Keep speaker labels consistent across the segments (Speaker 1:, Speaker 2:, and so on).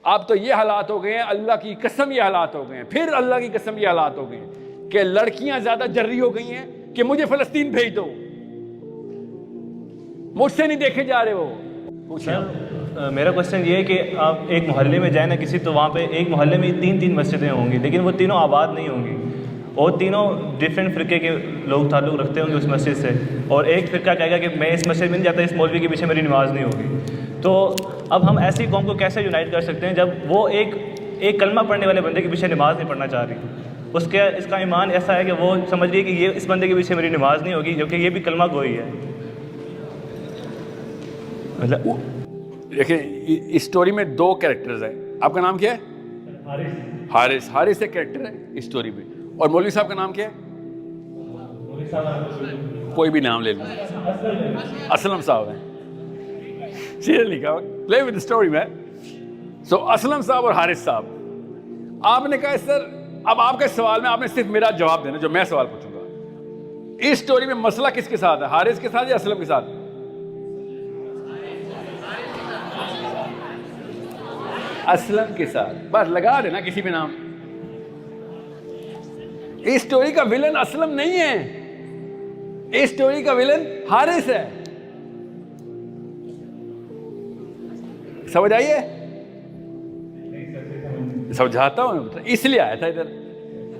Speaker 1: اب تو یہ حالات ہو گئے ہیں, اللہ کی قسم یہ حالات ہو گئے ہیں, پھر اللہ کی قسم یہ حالات ہو گئے ہیں کہ لڑکیاں زیادہ جری ہو گئی ہیں کہ مجھے فلسطین بھیج دو, مجھ سے نہیں دیکھے جا رہے. وہ
Speaker 2: میرا کوشچن یہ ہے کہ آپ ایک محلے میں جائیں نا کسی, تو وہاں پہ ایک محلے میں 3 مسجدیں ہوں گی, لیکن وہ تینوں آباد نہیں ہوں گی, اور تینوں ڈفرینٹ فرقے کے لوگ تعلق رکھتے ہوں گے اس مسجد سے, اور ایک فرقہ کہے گا کہ میں اس مسجد میں نہیں جاتا, اس مولوی کے پیچھے میری نماز نہیں ہوگی. تو اب ہم ایسی قوم کو کیسے یونائٹ کر سکتے ہیں جب وہ ایک کلمہ پڑھنے والے بندے کے پیچھے نماز نہیں پڑھنا چاہ رہی, اس کا ایمان ایسا ہے کہ وہ سمجھ رہی ہے کہ یہ اس بندے کے پیچھے میری نماز نہیں ہوگی, کیونکہ یہ بھی کلمہ گوئی ہے.
Speaker 1: مطلب دیکھیں اس اسٹوری میں 2 کیریکٹرز ہیں. آپ کا نام کیا ہے؟ حارث ایک کیریکٹر ہے اس اسٹوری میں, اور مولوی صاحب کا نام کیا ہے؟ کوئی بھی نام لے لوں, اسلم صاحب ہیں. سیریسلی کہا پلے ود اسٹوری میں. سو اسلم صاحب اور حارث صاحب, آپ نے کہا سر اب آپ کے سوال میں آپ نے صرف میرا جواب دینا جو میں سوال پوچھوں گا. اس اسٹوری میں مسئلہ کس کے ساتھ ہے, حارث کے ساتھ یا اسلم کے ساتھ؟ اسلم کے ساتھ. بس لگا دینا کسی بھی نام. اس اسٹوری کا ویلن اسلم نہیں ہے, اس اسٹوری کا ویلن حارث ہے. سمجھ آئیے؟ سمجھاتا ہوں, اس لیے آیا تھا ادھر,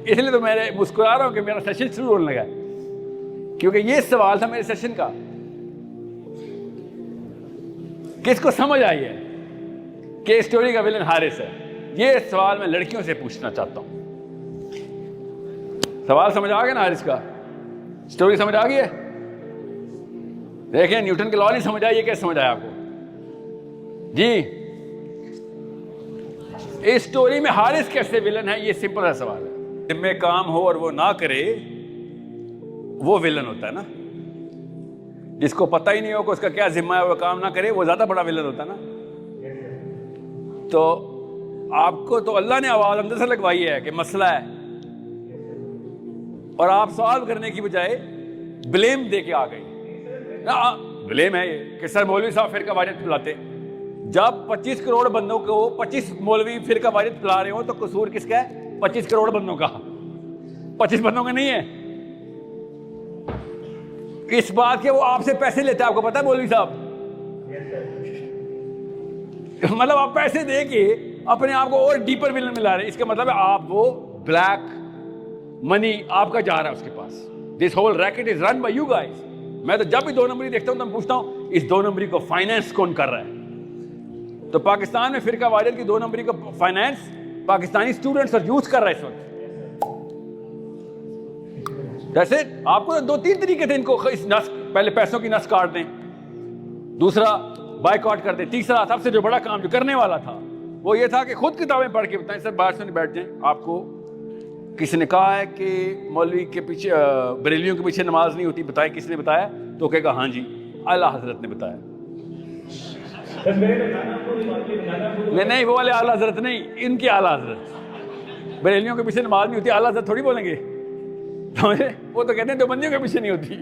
Speaker 1: اس لیے تو میں مسکرا رہا ہوں کہ میرا سیشن شروع ہونے لگا ہے, کیونکہ یہ سوال تھا میرے سیشن کا. کس کو سمجھ آئی ہے کہ اسٹوری کا ویلن حارث ہے؟ یہ سوال میں لڑکیوں سے پوچھنا چاہتا ہوں. سوال سمجھ آ گیا نا حارث کا؟ اسٹوری سمجھ آ گئی ہے؟ دیکھیں نیوٹن کے لا نہیں سمجھ آئی, یہ کیسے سمجھ آیا آپ کو؟ جی اس اسٹوری میں حارث کیسے ویلن ہے, یہ سمپل ہے سوال ہے. جب میں کام ہو اور وہ نہ کرے وہ ویلن ہوتا ہے نا. جس کو پتہ ہی نہیں ہو کہ اس کا کیا ذمہ ہے, وہ کام نہ کرے, وہ زیادہ بڑا ویلن ہوتا ہے نا. تو آپ کو تو اللہ نے آواز اندر سے لگوائی ہے کہ مسئلہ ہے, اور آپ سوال کرنے کی بجائے بلیم دے کے آ گئی. بلیم ہے یہ کہ سر مولوی صاحب فرقہ واریت پلاتے. جب 25 کروڑ بندوں کو 25 مولوی فرقہ واریت پلا رہے ہو تو قصور کس کا ہے؟ 25 کروڑ بندوں کا, 25 بندوں کا نہیں ہے. اس بات کے وہ آپ سے پیسے لیتے ہیں, آپ کو پتا ہے مولوی صاحب؟ مطلب آپ پیسے دے کے اپنے آپ کو اور ڈیپر ویلن میں لا رہے ہیں. اس کا مطلب ہے آپ وہ بلیک منی آپ کا جا رہا ہے اس کے پاس. This whole racket is run by you guys. میں تو جب بھی 2 نمبری دیکھتا ہوں تو میں پوچھتا ہوں اس 2 نمبری کو فائنینس کون کر رہا ہے؟ تو پاکستان میں فرقہ واریت کی 2 نمبری کو فائنینس پاکستانی اسٹوڈنٹس اور یوتھ کر رہا ہے اس وقت. جیسے آپ کو 2-3 طریقے تھے ان کو اس نس, پہلے پیسوں کی نس کاٹ دیں, دوسرا بائیکاٹ کر دیں, تیسرا سب سے جو بڑا کام جو کرنے والا تھا وہ یہ تھا کہ خود کتابیں پڑھ کے بتائیں. سر باہر سے نہیں بیٹھ جائیں, آپ کو کسی نے کہا ہے کہ مولوی کے پیچھے بریلیوں کے پیچھے نماز نہیں ہوتی, بتائیں کس نے بتایا؟ تو کہے گا ہاں جی اعلیٰ حضرت نے بتایا. نہیں وہ والے اعلیٰ حضرت نہیں, ان کی اعلیٰ حضرت. بریلیوں کے پیچھے نماز نہیں ہوتی, اعلیٰ حضرت تھوڑی بولیں گے. وہ تو کہتے ہیں دیوبندیوں کے پیچھے نہیں ہوتی.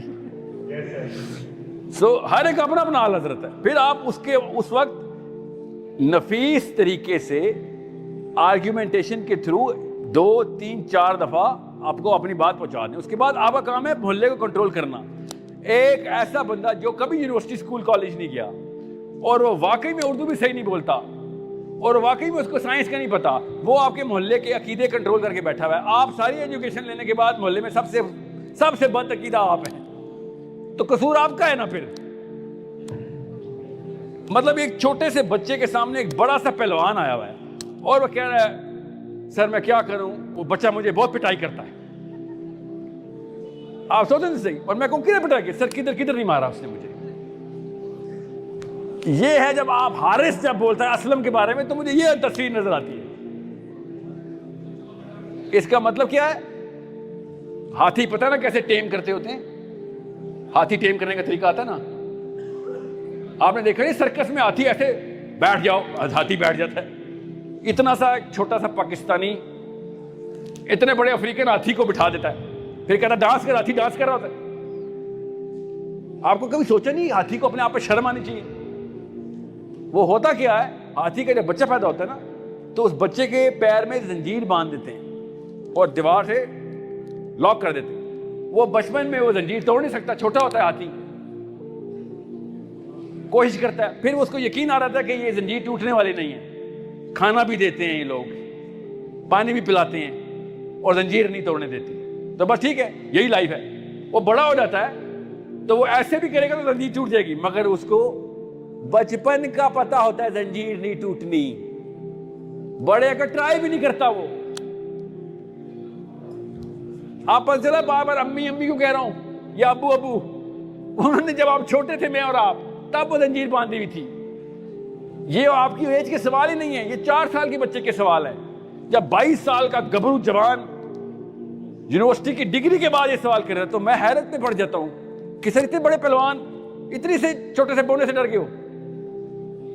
Speaker 1: سو ہر ایک اپنا اپنا اعلیٰ حضرت ہے. پھر آپ اس وقت نفیس طریقے سے آرگیومنٹیشن کے تھرو 2-3-4 دفعہ آپ کو اپنی بات پہنچا دیں. اس کے بعد آپ کا کام ہے محلے کو کنٹرول کرنا. ایک ایسا بندہ جو کبھی یونیورسٹی اسکول کالج نہیں گیا اور وہ واقعی میں اردو بھی صحیح نہیں بولتا اور واقعی میں اس کو سائنس کا نہیں پتا, وہ آپ کے محلے کے عقیدے کنٹرول کر کے بیٹھا ہوا ہے. آپ ساری ایجوکیشن لینے کے بعد محلے میں سب سے بد عقیدہ آپ ہیں, تو قصور آپ کا ہے نا. پھر مطلب ایک چھوٹے سے بچے کے سامنے ایک بڑا سا پہلوان آیا ہوا ہے اور وہ کہہ رہا ہے سر میں کیا کروں, وہ بچہ مجھے بہت پٹائی کرتا ہے. آپ سوچیں صحیح, اور میں کہوں کدھر پٹائی کی, سر کدھر نہیں مارا اس نے مجھے. یہ ہے جب آپ حارث جب بولتا ہے اسلم کے بارے میں تو مجھے یہ تصویر نظر آتی ہے. اس کا مطلب کیا ہے؟ ہاتھی پتہ نا کیسے ٹیم کرتے ہوتے ہیں, ہاتھی ٹیم کرنے کا طریقہ آتا ہے نا. آپ نے دیکھا نہیں سرکس میں ہاتھی ایسے بیٹھ جاؤ, ہاتھی بیٹھ جاتا ہے. اتنا سا ایک چھوٹا سا پاکستانی اتنے بڑے افریقن ہاتھی کو بٹھا دیتا ہے, پھر کہتا ہے ڈانس کر. ہاتھی ڈانس کر رہا ہوتا ہے. آپ کو کبھی سوچا نہیں ہاتھی کو اپنے آپ پہ شرم آنی چاہیے؟ وہ ہوتا کیا ہے, ہاتھی کا جب بچہ پیدا ہوتا ہے نا تو اس بچے کے پیر میں زنجیر باندھ دیتے ہیں اور دیوار سے لاک کر دیتے ہیں. وہ بچپن میں وہ زنجیر توڑ نہیں سکتا, چھوٹا ہوتا ہے ہاتھی, کوشش کرتا ہے, پھر اس کو یقین آ رہا تھا کہ یہ زنجیر ٹوٹنے والی نہیں ہے, کھانا بھی دیتے ہیں یہ لوگ, پانی بھی پلاتے ہیں اور زنجیر نہیں توڑنے دیتے, تو بس ٹھیک ہے یہی لائف ہے. وہ بڑا ہو جاتا ہے تو وہ ایسے بھی کرے گا تو زنجیر ٹوٹ جائے گی, مگر اس کو بچپن کا پتا ہوتا ہے زنجیر نہیں ٹوٹنی, بڑے کا ٹرائی بھی نہیں کرتا وہ. آپ پتہ چلا بار بار امی امی کیوں کہہ رہا ہوں یا ابو ابو, انہوں نے جب آپ چھوٹے تھے میں اور آپ, تب وہ زنجیر باندھی ہوئی تھی. یہ آپ کی ایج کے سوال ہی نہیں ہے, یہ 4 سال کے بچے کے سوال ہے. جب 22 سال کا گبرو جوان یونیورسٹی کی ڈگری کے بعد یہ سوال کر رہا ہے تو میں حیرت میں پڑ جاتا ہوں کہ سر اتنے بڑے پہلوان اتنی سے چھوٹے سے بونے سے ڈر گئے ہو.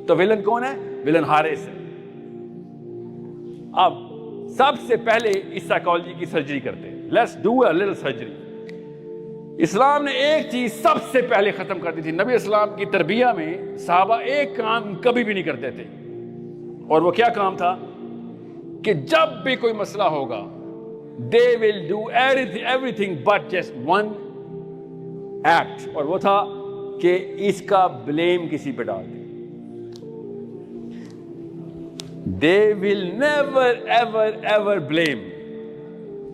Speaker 1: تو ویلن کون ہے؟ ویلن حارث ہے. اب سب سے پہلے اس سائیکالوجی کی سرجری کرتے ہیں. Let's do a little surgery. اسلام نے ایک چیز سب سے پہلے ختم کر دی تھی. نبی اسلام کی تربیہ میں صحابہ ایک کام کبھی بھی نہیں کرتے تھے, اور وہ کیا کام تھا کہ جب بھی کوئی مسئلہ ہوگا they will do everything but just one act, اور وہ تھا کہ اس کا بلیم کسی پہ ڈال دیں. they will never ever ever blame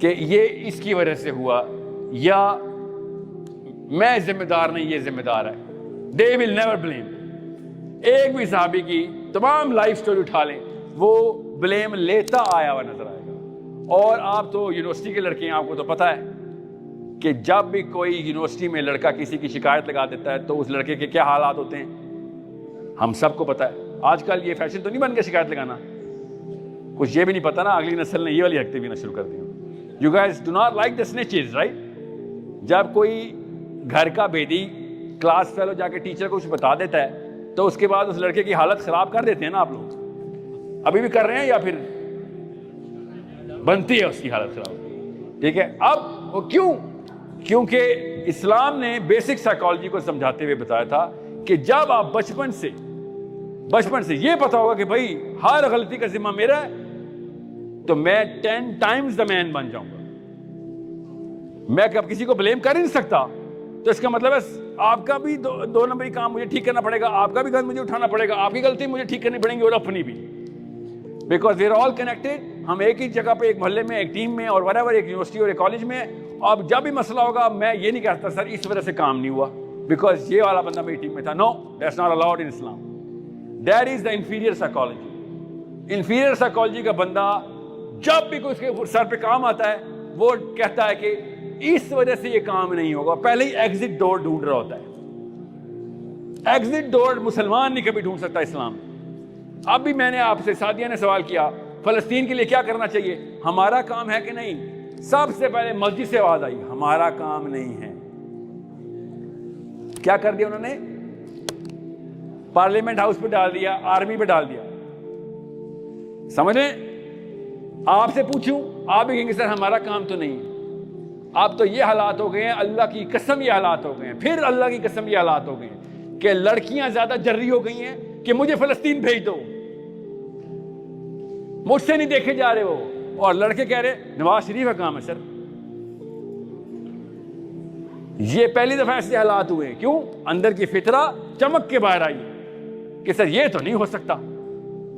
Speaker 1: کہ یہ اس کی وجہ سے ہوا یا میں ذمہ دار نہیں یہ ذمہ دار ہے. they will never blame. ایک بھی صحابی کی تمام لائف سٹوری اٹھا لیں, وہ بلیم لیتا آیا ہوا نظر آئے گا. اور آپ تو یونیورسٹی کے لڑکے ہیں, آپ کو تو پتا ہے کہ جب بھی کوئی یونیورسٹی میں لڑکا کسی کی شکایت لگا دیتا ہے تو اس لڑکے کے کیا حالات ہوتے ہیں ہم سب کو پتا ہے. آج کل یہ فیشن تو نہیں بن گیا شکایت لگانا, کچھ یہ بھی نہیں پتا نا اگلی نسل نے یہ والی حرکتیں بھی نہ شروع کر دی. You guys do not like the snitches right. جب کوئی گھر کا بیدی کلاس فیلو جا کے ٹیچر کو کچھ بتا دیتا ہے تو اس کے بعد اس لڑکے کی حالت خراب کر دیتے ہیں نا آپ لوگ, ابھی بھی کر رہے ہیں یا پھر بنتی ہے اس کی حالت خراب. ٹھیک ہے, اب وہ کیوں؟ کیونکہ اسلام نے بیسک سائیکالوجی کو سمجھاتے ہوئے بتایا تھا کہ جب آپ بچپن سے یہ پتا ہوگا کہ بھائی ہر غلطی کا ذمہ میرا ہے تو میں 10 times the man بن جاؤں گا. میں کب کسی کو بلیم کر ہی نہیں سکتا, تو اس کا مطلب ہے آپ کا بھی 2 نمبری کام مجھے ٹھیک کرنا پڑے گا, آپ کا بھی گند مجھے اٹھانا پڑے گا, آپ کی غلطی مجھے ٹھیک کرنی پڑیں گی اور اپنی بھی, because we are all connected. ہم ایک ہی جگہ پہ, ایک محلے میں, ایک ٹیم میں, اور whatever, ایک یونیورسٹی اور ایک کالج میں. اب جب بھی مسئلہ ہوگا میں یہ نہیں کہتا سر اس وجہ سے کام نہیں ہوا بیکاز یہ والا بندہ میری ٹیم میں تھا. No, that's not allowed in Islam. That is the inferior psychology. Inferior psychology کا بندہ جب بھی کوئی اس کے سر پہ کام آتا ہے وہ کہتا ہے کہ اس وجہ سے یہ کام نہیں ہوگا, پہلے ہی ایگزٹ ڈور ڈھونڈ رہا ہوتا ہے. ایگزٹ ڈور مسلمان نہیں کبھی ڈھونڈ سکتا اسلام. اب بھی میں نے آپ سے, سعدیہ نے سوال کیا فلسطین کے لیے کیا کرنا چاہیے, ہمارا کام ہے کہ نہیں؟ سب سے پہلے مسجد سے آواز آئی ہمارا کام نہیں ہے. کیا کر دیا انہوں نے؟ پارلیمنٹ ہاؤس پہ ڈال دیا, آرمی پہ ڈال دیا. سمجھیں, آپ سے پوچھوں آپ بھی کہیں گے سر ہمارا کام تو نہیں. اب تو یہ حالات ہو گئے ہیں, اللہ کی قسم یہ حالات ہو گئے ہیں, پھر اللہ کی قسم یہ حالات ہو گئے ہیں کہ لڑکیاں زیادہ جری ہو گئی ہیں کہ مجھے فلسطین بھیج دو, مجھ سے نہیں دیکھے جا رہے وہ, اور لڑکے کہہ رہے نواز شریف کا کام ہے سر. یہ پہلی دفعہ ایسے حالات ہوئے ہیں. کیوں؟ اندر کی فطرہ چمک کے باہر آئی کہ سر یہ تو نہیں ہو سکتا,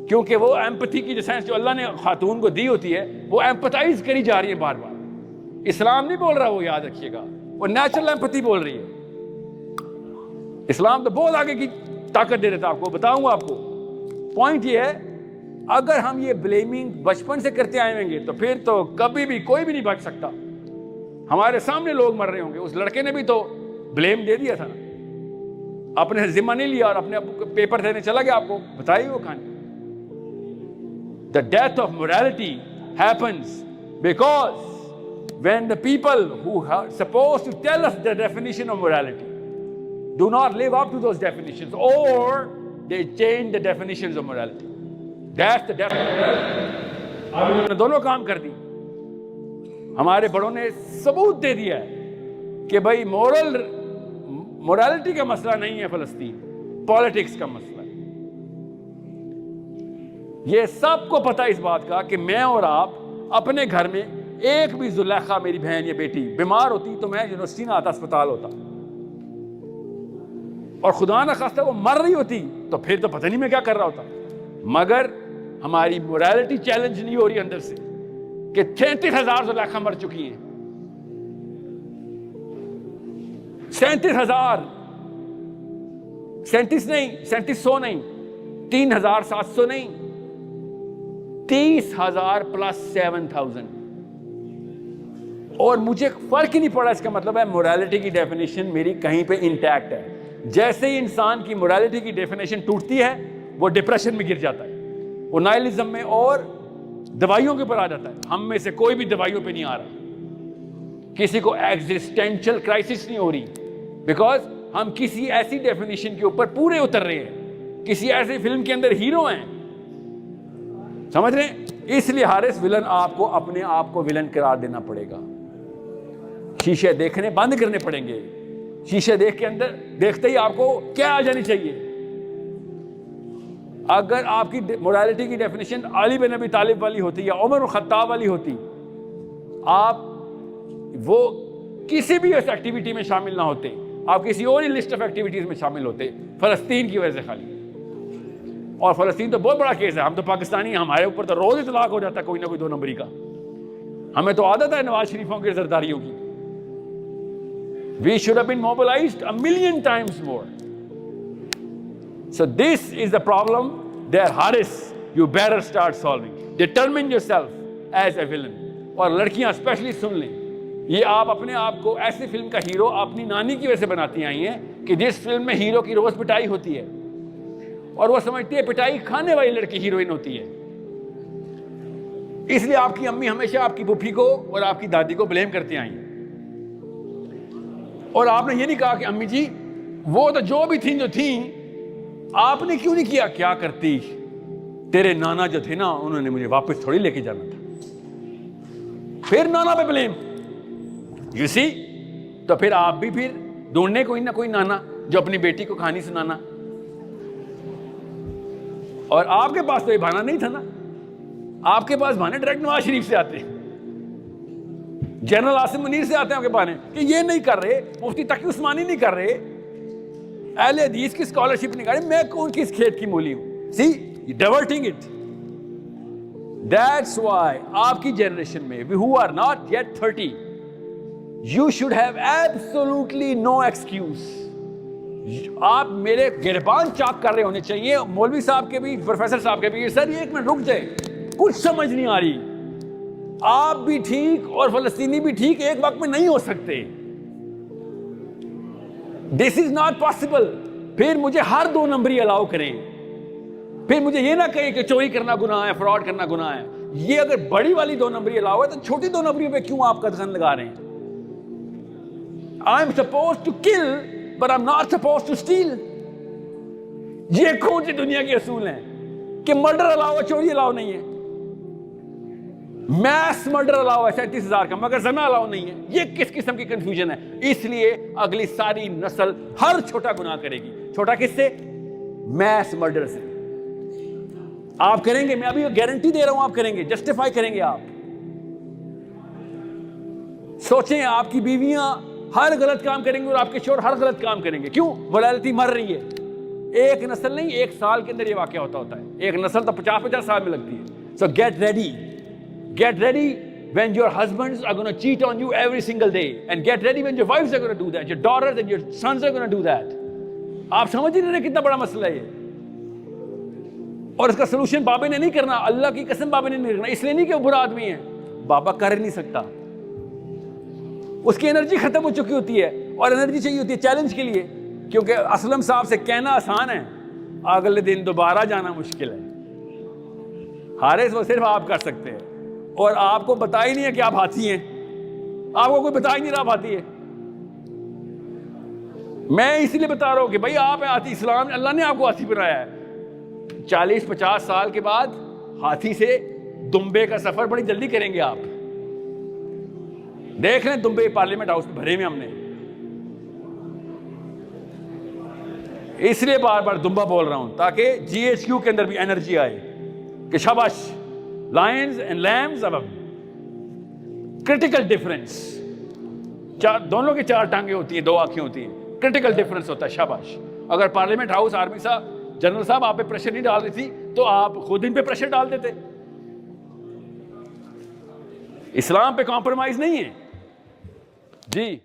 Speaker 1: کیونکہ وہ ایمپتھی کی جو سینس جو اللہ نے خاتون کو دی ہوتی ہے وہ ایمپتائز کری جا رہی ہے بار بار. اسلام نہیں بول رہا, وہ یاد رکھیے گا, وہ نیچرل ایمپتھی بول رہی ہے. اسلام تو بہت آگے کی طاقت دے دیتا. آپ کو بتاؤں گا. آپ کو پوائنٹ یہ ہے اگر ہم یہ بلیمنگ بچپن سے کرتے آئیں گے تو پھر تو کبھی بھی کوئی بھی نہیں بچ سکتا. ہمارے سامنے لوگ مر رہے ہوں گے. اس لڑکے نے بھی تو بلیم دے دیا تھا, اپنے ذمہ نہیں لیا اور اپنے پیپر دینے چلا گیا. آپ کو بتائیے وہ کہانی. The death of morality happens because when the people who are supposed to tell us the definition of morality do not live up to those definitions, or they change the definitions of morality. That's the death of morality. اب انہوں نے دونوں کام کر دی. ہمارے بڑوں نے ثبوت دے دیا ہے کہ بھائی مورالٹی کا مسئلہ نہیں ہے فلسطین, پالیٹکس کا مسئلہ ہے. یہ سب کو پتہ اس بات کا کہ میں اور آپ اپنے گھر میں ایک بھی زلیخا میری بہن یا بیٹی بیمار ہوتی تو میں یونیورسٹی نہ آتا, اسپتال ہوتا, اور خدا نہ خواستہ وہ مر رہی ہوتی تو پھر تو پتہ نہیں میں کیا کر رہا ہوتا. مگر ہماری مورالٹی چیلنج نہیں ہو رہی اندر سے کہ 33,000 زلیخا مر چکی ہیں, 37,000, 37 نہیں, 3700 نہیں, 3,700 نہیں, 30,000 پلس 7,000. اور مجھے فرق ہی نہیں پڑا. اس کا مطلب ہے مورالٹی کی ڈیفینیشن میری کہیں پہ انٹیکٹ ہے. جیسے ہی انسان کی مورالٹی کی ڈیفینیشن ٹوٹتی ہے وہ ڈپریشن میں گر جاتا ہے, وہ نائلزم میں اور دوائیوں کے اوپر آ جاتا ہے. ہم میں سے کوئی بھی دوائیوں پہ نہیں آ رہا, کسی کو ایگزسٹینشل کرائسس نہیں ہو رہی, بیکاز ہم کسی ایسی ڈیفینیشن کے اوپر پورے اتر رہے ہیں, کسی ایسی فلم کے اندر ہیرو ہیں, سمجھ رہے ہیں. اس لیے حارث ولن آپ کو اپنے آپ کو ولن قرار دینا پڑے گا. شیشے دیکھنے بند کرنے پڑیں گے. شیشے دیکھ کے اندر دیکھتے ہی آپ کو کیا آ جانی چاہیے. اگر آپ کی مورالٹی کی ڈیفینیشن علی بن ابی طالب والی ہوتی یا عمر الخطاب والی ہوتی, آپ وہ کسی بھی اس ایکٹیویٹی میں شامل نہ ہوتے, آپ کسی اور ہی لسٹ آف ایکٹیویٹیز میں شامل ہوتے فلسطین کی وجہ سے خالی. اور فلسطین تو بہت بڑا کیس ہے, ہم تو پاکستانی ہیں, ہمارے اوپر تو روز اطلاق ہو جاتا ہے کوئی نہ کوئی 2 نمبری کا. ہمیں تو عادت ہے نواز شریفوں کی زرداریوں کی. We should have been mobilized 1,000,000 times more. So this is the problem there, Haris. You better start solving. Determine yourself as a villain. اور لڑکیاں اسپیشلی سن لیں, یہ آپ اپنے آپ کو ایسی فلم کا ہیرو اپنی نانی کی وجہ سے بناتی آئی ہیں کہ جس فلم میں ہیرو کی روز پٹائی ہوتی ہے اور وہ سمجھتی ہے پٹائی کھانے والی لڑکی ہیروئن ہوتی ہے. اس لیے آپ کی امی ہمیشہ آپ کی پھوپھی کو اور آپ کی دادی کو بلیم کرتی آئی ہیں. اور آپ نے یہ نہیں کہا کہ امی جی وہ تو جو بھی تھیں جو تھیں آپ نے کیوں نہیں کیا, کیا کرتی, تیرے نانا جو تھے نا انہوں نے مجھے واپس تھوڑی لے کے جانا تھا. پھر نانا پہ بلیم, یو سی. تو پھر آپ بھی پھر ڈھونڈنے کوئی نہ کوئی نانا جو اپنی بیٹی کو کہانی سنانا. اور آپ کے پاس تو یہ بہانہ نہیں تھا نا, آپ کے پاس بہانے ڈائریکٹ نواز شریف سے آتے ہیں, جنرل عاصم منیر سے آتے ہیں آپ کے بہانے کہ یہ نہیں کر رہے, مفتی تقی عثمانی نہیں کر رہے, اہل حدیث کی اسکالرشپ نہیں کر رہے, میں کون کس کھیت کی مولی ہوں. سی ڈائیورٹنگ اٹ. دیٹس وائی آپ کی جنریشن میں who are not yet 30 you should have absolutely no excuse. آپ میرے گربان چاک کر رہے ہونے چاہیے, مولوی صاحب کے بھی, پروفیسر صاحب کے بھی. سر یہ 1 منٹ رک جائے, کچھ سمجھ نہیں آ رہی. آپ بھی ٹھیک اور فلسطینی بھی ٹھیک ایک وقت میں نہیں ہو سکتے. دس از ناٹ پاسبل. پھر مجھے ہر 2 نمبری الاؤ کریں, پھر مجھے یہ نہ کہیں کہ چوری کرنا گناہ ہے, فراڈ کرنا گناہ ہے. یہ اگر بڑی والی 2 نمبری الاؤ ہے تو چھوٹی 2 نمبریوں پہ کیوں آپ قدغن لگا رہے ہیں. I'm supposed to kill but I'm not supposed to steal. یہ کون سی دنیا کے اصول ہیں کہ مرڈر الاؤ ہے, چوری الاؤ نہیں ہے. میس مرڈر الاؤ ہے 37,000 کا, مگر زنا الاؤ نہیں ہے. یہ کس قسم کی کنفیوژن ہے. اس لیے اگلی ساری نسل ہر چھوٹا گناہ کرے گی. چھوٹا کس سے؟ میس مرڈر سے. آپ کریں گے, میں ابھی گارنٹی دے رہا ہوں, آپ کریں گے, جسٹیفائی کریں گے. آپ سوچیں, آپ کی بیویاں ہر غلط کام کریں گے اور آپ کے شوہر ہر غلط کام کریں گے. کیوں؟ مورالٹی مر رہی ہے. ایک نسل نہیں, 1 سال کے اندر یہ واقعہ ہوتا ہے. ایک نسل تو 50-50 سال میں لگتی ہے. So get ready. Get ready when your husbands are going to cheat on you every single day, and get ready when your wives are going to do that, your daughters and your sons are going to do that. آپ سمجھ ہی نہیں رہے کتنا بڑا مسئلہ ہے یہ. اور اس کا سلوشن بابے نے نہیں کرنا, اللہ کی قسم بابے نے نہیں کرنا. اس لیے نہیں کہ وہ برا آدمی ہے, بابا کر نہیں سکتا. اس کی انرجی ختم ہو چکی ہوتی ہے اور انرجی چاہیے ہوتی ہے چیلنج کے لیے. کیونکہ اسلم صاحب سے کہنا آسان ہے, اگلے دن دوبارہ جانا مشکل ہے. حارث وہ صرف آپ کر سکتے ہیں, اور آپ کو بتا ہی نہیں ہے کہ آپ ہاتھی ہیں. آپ کو کوئی بتا ہی نہیں رہا آپ ہاتھی ہے. میں اسی لیے بتا رہا ہوں کہ بھائی آپ ہیں ہاتھی. اسلام اللہ نے آپ کو ہاتھی بنایا ہے. 40-50 سال کے بعد ہاتھی سے دمبے کا سفر بڑی جلدی کریں گے آپ. دیکھ لیں دمبے پارلیمنٹ ہاؤس میں بھرے میں ہم نے. اس لیے بار بار دمبا بول رہا ہوں تاکہ GHQ کے اندر بھی انرجی آئے. کہ شاباش لائنز اینڈ لیمز اب کرٹیکل ڈفرنس، دونوں کی 4 ٹانگیں ہوتی ہیں 2 آنکھیں ہوتی ہیں، کرٹیکل ڈفرنس ہوتا ہے، شاباش. اگر پارلیمنٹ ہاؤس آرمی صاحب جنرل صاحب آپ پہ پریشر نہیں ڈال رہی تھی تو آپ خود ان پہ پریشر ڈال دیتے. اسلام پہ کمپرومائز نہیں ہے جی.